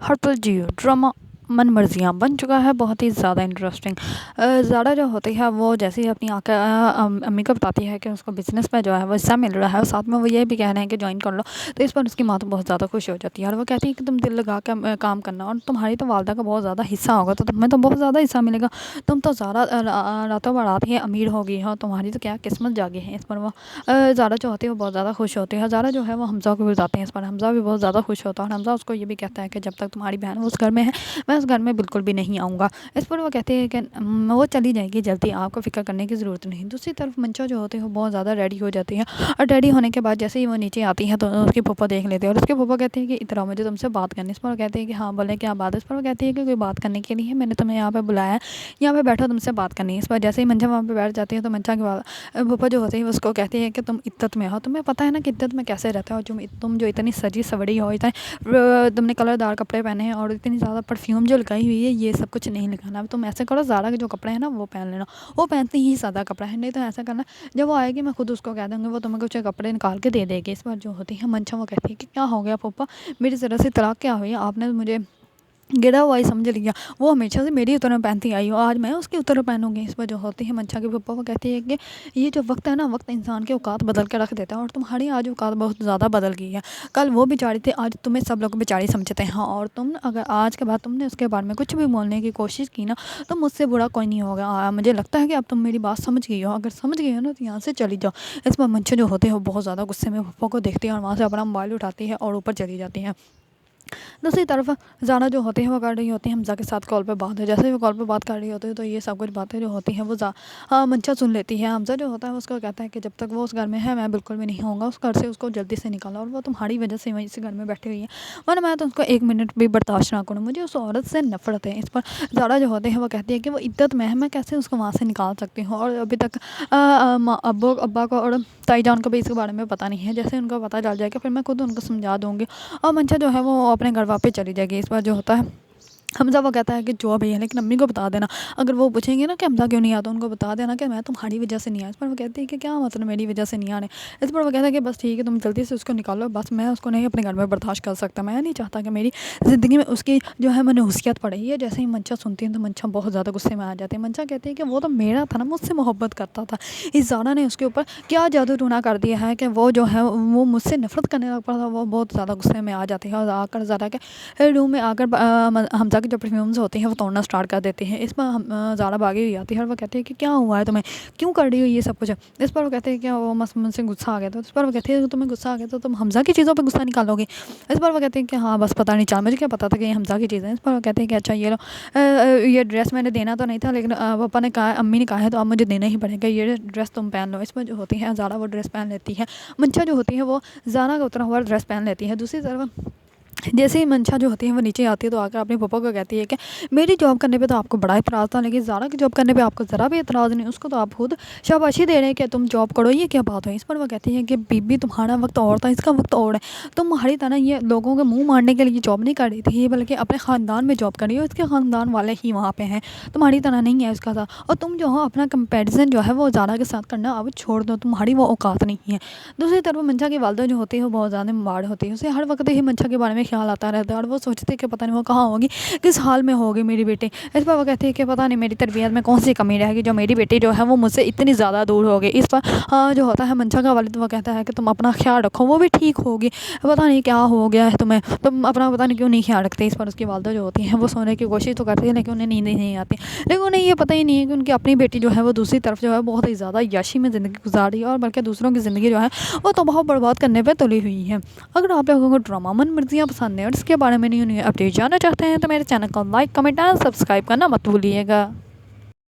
ہر پل Jio drama من مرضیاں بن چکا ہے بہت ہی زیادہ انٹرسٹنگ۔ زیادہ جو ہوتی ہے وہ جیسے ہی اپنی امی کو بتاتی ہے کہ اس کو بزنس میں جو ہے وہ حصہ مل رہا ہے، اور ساتھ میں وہ یہ بھی کہہ رہے ہیں کہ جوائن کر لو، تو اس پر اس کی ماں تو بہت زیادہ خوش ہو جاتی ہے، اور وہ کہتی ہے کہ تم دل لگا کے کام کرنا، اور تمہاری تو والدہ کا بہت زیادہ حصہ ہوگا، تو تمہیں تو بہت زیادہ حصہ ملے گا، تم تو زیادہ راتوں برات ہی امیر ہوگی ہو، تمہاری تو کیا قسمت جاگی ہے۔ اس پر وہ زیادہ جو ہوتی ہے وہ بہت زیادہ خوش ہوتی ہے، زیادہ جو ہے وہ حمزہ کو بھی بتاتے ہیں، اس پر حمزہ بھی بہت زیادہ خوش ہوتا ہے، اور حمزہ اس کو یہ بھی کہتا ہے کہ جب تک تمہاری بہن اس گھر میں ہے میں اس گھر میں بالکل بھی نہیں آؤں گا۔ اس پر وہ کہتے ہیں کہ وہ چلی جائے گی جلدی، آپ کو فکر کرنے کی ضرورت نہیں۔ دوسری طرف منشا جو ہوتے ہیں وہ بہت زیادہ ریڈی ہو جاتی ہے، اور ریڈی ہونے کے بعد جیسے ہی وہ نیچے آتی ہے تو اس کے پھوپھا دیکھ لیتے ہیں، اور اس کے پھوپھا کہتے ہیں کہ اترا مجھے تم سے بات کرنی۔ اس پر وہ کہتے ہیں کہ ہاں بولے کیا بات ہے۔ اس پر وہ کہتی ہے کہ کوئی بات کرنے کے لیے ہے، میں نے تمہیں یہاں پہ بلایا ہے، یہاں پہ بیٹھو، تم سے بات کرنی ہے۔ اس پر جیسے ہی منشا وہاں پہ بیٹھ جاتی ہے تو منشا کے پھوپھا جو ہوتے ہیں اس کو کہتے ہیں کہ تم عدت میں ہو، تمہیں پتہ ہے نا کہ عدت میں کیسے رہتا ہے، اور تم جو اتنی سجی سوری ہو، تم نے کلر دار کپڑے پہنے ہیں اور اتنی زیادہ پرفیوم جو لگائی ہوئی ہے، یہ سب کچھ نہیں لگانا۔ اب تم ایسے کرو، زارا کے جو کپڑے ہیں نا وہ پہن لینا، وہ پہنتے ہی سادہ کپڑا ہے، نہیں تو ایسا کرنا جب وہ آئے گی میں خود اس کو کہہ دوں گی، وہ تمہیں کچھ کپڑے نکال کے دے دے گی۔ اس پر جو ہوتی ہے منشا وہ کہتی ہے کہ کیا ہو گیا پھوپھا، میری ذرا سی طلاق کیا ہوئی، آپ نے مجھے گرا ہوا ہی سمجھ لیا، وہ ہمیشہ سے میری اتر پہنتی آئی ہو، آج میں اس کی اتر پہنوں گی۔ اس پر جو ہوتی ہے منشا کے پھوپھا وہ کہتی ہے کہ یہ جو وقت ہے نا، وقت انسان کے اوقات بدل کے رکھ دیتا ہے، اور تمہاری آج اوقات بہت زیادہ بدل گئی ہے، کل وہ بیچاری تھی، آج تمہیں سب لوگ بیچاری سمجھتے ہیں، اور تم اگر آج کے بعد تم نے اس کے بارے میں کچھ بھی بولنے کی کوشش کی نا تو مجھ سے برا کوئی نہیں ہوگا۔ مجھے لگتا ہے کہ اب تم میری بات سمجھ گئی ہو، اگر سمجھ گئی ہو نا تو یہاں سے چلی جاؤ۔ اس پر منشا جو ہوتے ہیں وہ بہت زیادہ غصے میں پھوپھا کو دیکھتی ہے، اور وہاں سے اپنا موبائل اٹھاتی ہے اور اوپر چلی جاتی ہے۔ دوسری طرف زارا جو ہوتی ہے وہ کر رہی ہوتی ہے حمزہ کے ساتھ کال پہ بات ہے، جیسے ہی وہ کال پہ بات کر رہی ہوتی ہے تو یہ سب کچھ باتیں جو ہوتی ہیں وہ منشا سن لیتی ہے۔ حمزہ جو ہوتا ہے اس کو کہتا ہے کہ جب تک وہ اس گھر میں ہے میں بالکل بھی نہیں ہوں گا، اس گھر سے اس کو جلدی سے نکالا، اور وہ تمہاری وجہ سے وہیں سے گھر میں بیٹھی ہوئی ہے، ورنہ میں تو اس کو ایک منٹ بھی برداشت نہ کروں، مجھے اس عورت سے نفرت ہے۔ اس پر زارا جو ہوتے ہیں وہ کہتی ہے کہ وہ عدت میں ہے، میں کیسے اس کو وہاں سے نکال سکتی ہوں، اور ابھی تک ابا کو اور تائی جان کو بھی اس کے بارے میں پتہ نہیں ہے، جیسے ان کو پتہ چل جائے گا پھر میں خود ان کو سمجھا دوں گی، اور منشا جو ہے وہ اپنے گھر واپس چلی جائے گی۔ اس پر جو ہوتا ہے حمزہ وہ کہتا ہے کہ جو بھی ہے لیکن امی کو بتا دینا، اگر وہ پوچھیں گے نا کہ حمزہ کیوں نہیں آتا، ان کو بتا دینا کہ میں تمہاری وجہ سے نہیں آیا۔ اس پر وہ کہتی ہے کہ کیا مطلب میری وجہ سے نہیں آنے۔ اس پر وہ کہتا ہے کہ بس ٹھیک ہے، تم جلدی سے اس کو نکالو، بس میں اس کو نہیں اپنے گھر میں برداشت کر سکتا، میں نہیں چاہتا کہ میری زندگی میں اس کی جو ہے منحوسیت پڑے۔ یہ جیسے ہی منشا سنتی ہے تو منشا بہت زیادہ غصے میں آ جاتی ہے۔ منشا کہتی ہے کہ وہ تو میرا تھا نا، مجھ سے محبت کرتا تھا، اس زارا نے اس کے اوپر کیا جادو ٹونا کر دیا ہے کہ وہ جو ہے وہ مجھ سے نفرت کرنے لگ پڑا تھا۔ وہ بہت زیادہ غصے میں آ جاتی ہے، اور آ کر زارا کے روم میں آ کر حمزہ کے جو پرفیومز ہوتے ہیں وہ توڑنا سٹارٹ کر دیتے ہیں۔ اس پر زارا بھاگی ہوئی آتی ہے، اور وہ کہتی ہے کہ کیا ہوا ہے تمہیں، کیوں کر رہی ہو یہ سب کچھ۔ اس پر وہ کہتے ہیں کہ وہ مجھ سے غصہ آ گیا تھا۔ اس پر وہ کہتی ہے کہ تمہیں غصہ آ گیا تو تم حمزہ کی چیزوں پہ غصہ نکالو گے۔ اس پر وہ کہتے ہیں کہ ہاں بس پتہ نہیں چل، مجھے کیا پتا تھا کہ یہ حمزہ کی چیزیں ہیں۔ اس پر وہ کہتے ہیں کہ اچھا یہ لو، یہ ڈریس میں نے دینا تو نہیں تھا لیکن پاپا نے کہا، امی نے کہا ہے تو اب مجھے دینا ہی پڑے گا، یہ ڈریس تم پہن لو۔ اس پر جو ہوتی ہے زارا وہ ڈریس پہن لیتی ہے، منشا جو ہوتی ہے وہ زارا کا اترا ہوا ڈریس پہن لیتی ہے۔ دوسری طرف جیسے ہی منشا جو ہوتی ہے وہ نیچے آتی ہے تو آ کر اپنے پاپا کو کہتی ہے کہ میری جاب کرنے پہ تو آپ کو بڑا اعتراض تھا لیکن زارا کی جاب کرنے پہ آپ کو ذرا بھی اعتراض نہیں، اس کو تو آپ خود شاباشی دے رہے ہیں کہ تم جاب کرو، یہ کیا بات ہوئی۔ اس پر وہ کہتی ہے کہ بی بی تمہارا وقت اور تھا، اس کا وقت اور ہے، تمہاری طرح یہ لوگوں کے منہ مارنے کے لیے جاب نہیں کر رہی تھی، بلکہ اپنے خاندان میں جاب کر رہی ہو، اس کے خاندان والے ہی وہاں پہ ہیں، تمہاری طرح نہیں ہے اس کا تھا، اور تم جو ہو اپنا کمپیریزن جو ہے وہ زارا کے ساتھ کرنا اب چھوڑ دو، تمہاری وہ اوقات نہیں ہے۔ دوسری طرف منشا کی والدہ جو ہوتی ہے وہ بہت زیادہ ماڑ ہوتی ہے، اسے ہر وقت ہی منشا کے بارے میں خیال آتا رہتا ہے، اور وہ سوچتی ہے کہ پتہ نہیں وہ کہاں ہوگی، کس حال میں ہوگی میری بیٹی۔ اس پر وہ کہتی ہے کہ پتہ نہیں میری تربیت میں کون سی کمی رہے گی جو میری بیٹی جو ہے وہ مجھ سے اتنی زیادہ دور ہوگی۔ اس پر جو ہوتا ہے منشا کا والد وہ کہتا ہے کہ تم اپنا خیال رکھو، وہ بھی ٹھیک ہوگی، پتہ نہیں کیا ہو گیا ہے تمہیں، تم اپنا پتہ نہیں کیوں نہیں خیال رکھتے۔ اس پر اس کی والدہ جو ہوتی ہیں وہ سونے کی کوشش تو کرتی ہے لیکن انہیں نیند ہی نہیں آتی، لیکن انہیں یہ پتہ ہی نہیں ہے کہ ان کی اپنی بیٹی جو ہے وہ دوسری طرف جو ہے بہت ہی زیادہ عیاشی میں زندگی گزار رہی ہے، اور بلکہ دوسروں کی زندگی جو ہے وہ تباہ و برباد کرنے پہ تلی ہوئی ہے۔ اگر آپ لوگوں کو ڈرامہ من مرضیاں پسند ہے اور اس کے بارے میں نہیں اپڈیٹ جاننا چاہتے ہیں تو میرے چینل کو لائک، کمنٹ اور سبسکرائب کرنا مت بھولیے گا۔